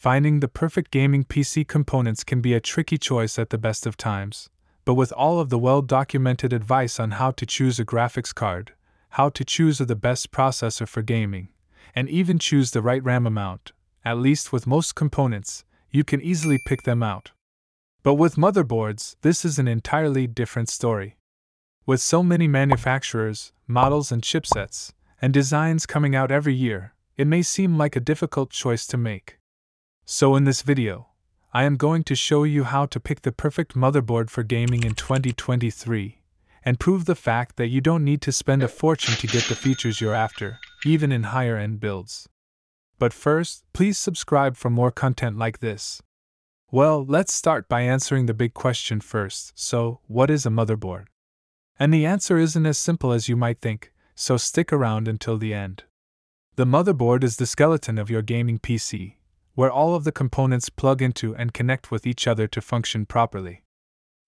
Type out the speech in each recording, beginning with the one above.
Finding the perfect gaming PC components can be a tricky choice at the best of times, but with all of the well-documented advice on how to choose a graphics card, how to choose the best processor for gaming, and even choose the right RAM amount, at least with most components, you can easily pick them out. But with motherboards, this is an entirely different story. With so many manufacturers, models and chipsets, and designs coming out every year, it may seem like a difficult choice to make. So in this video, I am going to show you how to pick the perfect motherboard for gaming in 2023, and prove the fact that you don't need to spend a fortune to get the features you're after, even in higher-end builds. But first, please subscribe for more content like this. Well, let's start by answering the big question first. So, what is a motherboard? And the answer isn't as simple as you might think, so stick around until the end. The motherboard is the skeleton of your gaming PC, where all of the components plug into and connect with each other to function properly.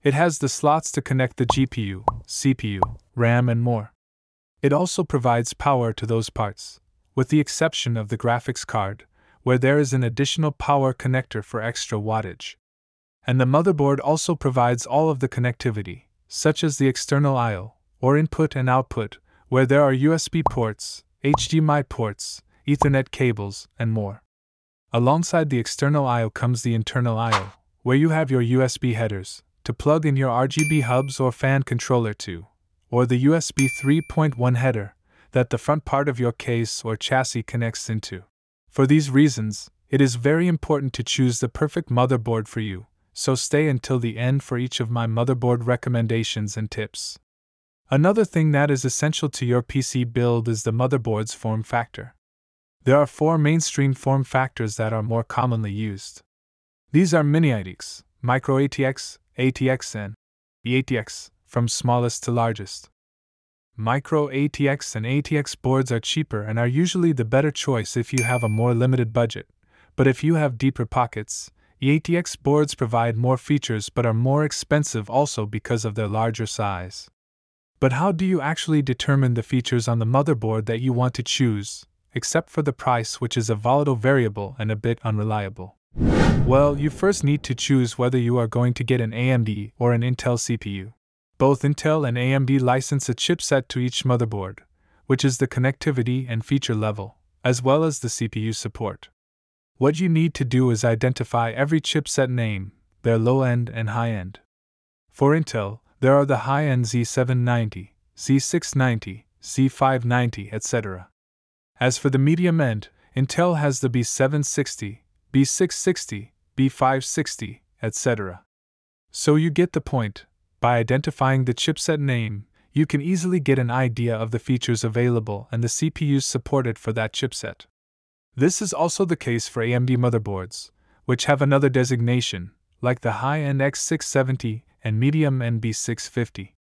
It has the slots to connect the GPU, CPU, RAM, and more. It also provides power to those parts, with the exception of the graphics card, where there is an additional power connector for extra wattage. And the motherboard also provides all of the connectivity, such as the external I/O, or input and output, where there are USB ports, HDMI ports, Ethernet cables, and more. Alongside the external I/O comes the internal I/O, where you have your USB headers, to plug in your RGB hubs or fan controller to, or the USB 3.1 header, that the front part of your case or chassis connects into. For these reasons, it is very important to choose the perfect motherboard for you, so stay until the end for each of my motherboard recommendations and tips. Another thing that is essential to your PC build is the motherboard's form factor. There are 4 mainstream form factors that are more commonly used. These are Mini ATX, Micro ATX, ATX, and eATX, from smallest to largest. Micro ATX and ATX boards are cheaper and are usually the better choice if you have a more limited budget, but if you have deeper pockets, eATX boards provide more features but are more expensive also because of their larger size. But how do you actually determine the features on the motherboard that you want to choose, except for the price, which is a volatile variable and a bit unreliable? Well, you first need to choose whether you are going to get an AMD or an Intel CPU. Both Intel and AMD license a chipset to each motherboard, which is the connectivity and feature level, as well as the CPU support. What you need to do is identify every chipset name, their low-end and high-end. For Intel, there are the high-end Z790, Z690, Z590, etc. As for the medium end, Intel has the B760, B660, B560, etc. So you get the point. By identifying the chipset name, you can easily get an idea of the features available and the CPUs supported for that chipset. This is also the case for AMD motherboards, which have another designation, like the high-end X670 and medium-end B650.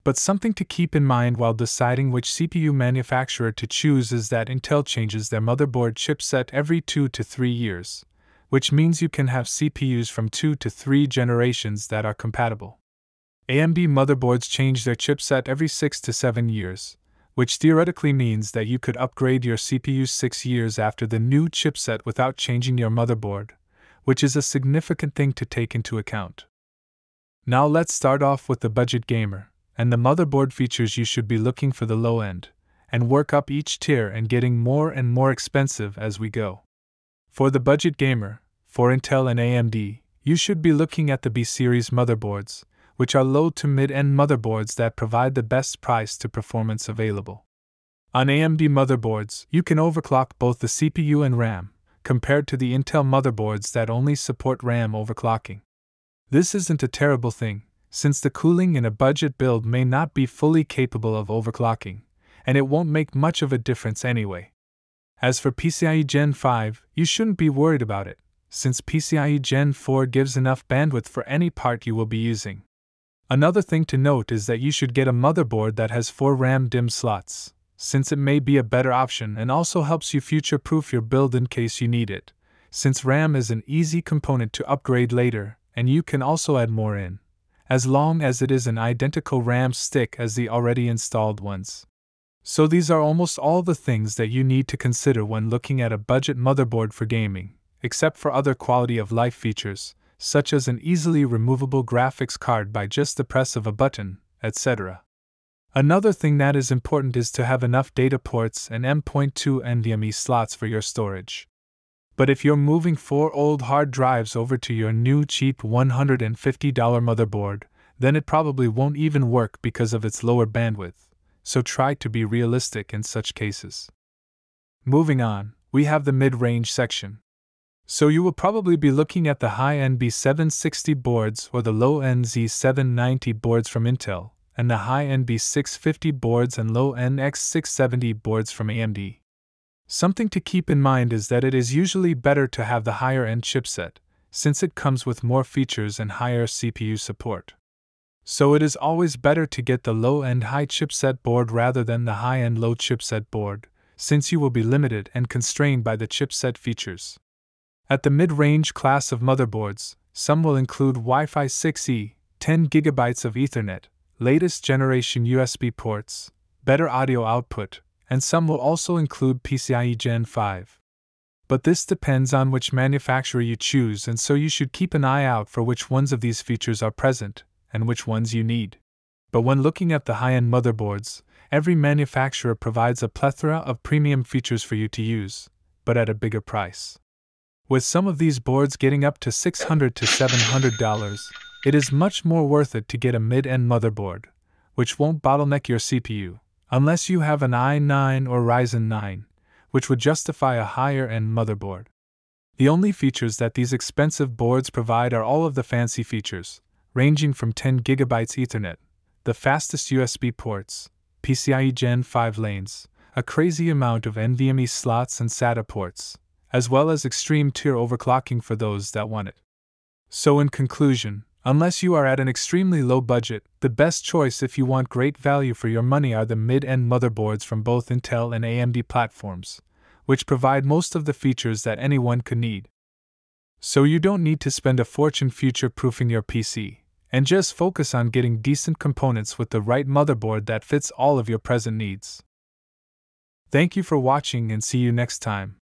But something to keep in mind while deciding which CPU manufacturer to choose is that Intel changes their motherboard chipset every 2 to 3 years, which means you can have CPUs from 2 to 3 generations that are compatible. AMD motherboards change their chipset every 6 to 7 years, which theoretically means that you could upgrade your CPU 6 years after the new chipset without changing your motherboard, which is a significant thing to take into account. Now let's start off with the budget gamer, and the motherboard features you should be looking for the low end, and work up each tier and getting more and more expensive as we go. For the budget gamer, for Intel and AMD, you should be looking at the B-series motherboards, which are low to mid-end motherboards that provide the best price to performance available. On AMD motherboards, you can overclock both the CPU and RAM, compared to the Intel motherboards that only support RAM overclocking. This isn't a terrible thing, since the cooling in a budget build may not be fully capable of overclocking, and it won't make much of a difference anyway. As for PCIe Gen 5, you shouldn't be worried about it, since PCIe Gen 4 gives enough bandwidth for any part you will be using. Another thing to note is that you should get a motherboard that has 4 RAM DIMM slots, since it may be a better option and also helps you future-proof your build in case you need it, since RAM is an easy component to upgrade later, and you can also add more in, as long as it is an identical RAM stick as the already installed ones. So these are almost all the things that you need to consider when looking at a budget motherboard for gaming, except for other quality of life features, such as an easily removable graphics card by just the press of a button, etc. Another thing that is important is to have enough data ports and M.2 NVMe slots for your storage. But if you're moving 4 old hard drives over to your new cheap $150 motherboard, then it probably won't even work because of its lower bandwidth, so try to be realistic in such cases. Moving on, we have the mid-range section. So you will probably be looking at the high-end B760 boards or the low-end Z790 boards from Intel, and the high-end B650 boards and low-end X670 boards from AMD. Something to keep in mind is that it is usually better to have the higher-end chipset, since it comes with more features and higher CPU support. So it is always better to get the low-end high chipset board rather than the high-end low chipset board, since you will be limited and constrained by the chipset features. At the mid-range class of motherboards, some will include Wi-Fi 6E, 10 GB of Ethernet, latest generation USB ports, better audio output, and some will also include PCIe Gen 5. But this depends on which manufacturer you choose, and so you should keep an eye out for which ones of these features are present, and which ones you need. But when looking at the high-end motherboards, every manufacturer provides a plethora of premium features for you to use, but at a bigger price. With some of these boards getting up to $600 to $700, it is much more worth it to get a mid-end motherboard, which won't bottleneck your CPU, unless you have an i9 or Ryzen 9, which would justify a higher-end motherboard. The only features that these expensive boards provide are all of the fancy features, ranging from 10 GB Ethernet, the fastest USB ports, PCIe Gen 5 lanes, a crazy amount of NVMe slots and SATA ports, as well as extreme tier overclocking for those that want it. So in conclusion, unless you are at an extremely low budget, the best choice if you want great value for your money are the mid-end motherboards from both Intel and AMD platforms, which provide most of the features that anyone could need. So you don't need to spend a fortune future-proofing your PC, and just focus on getting decent components with the right motherboard that fits all of your present needs. Thank you for watching and see you next time.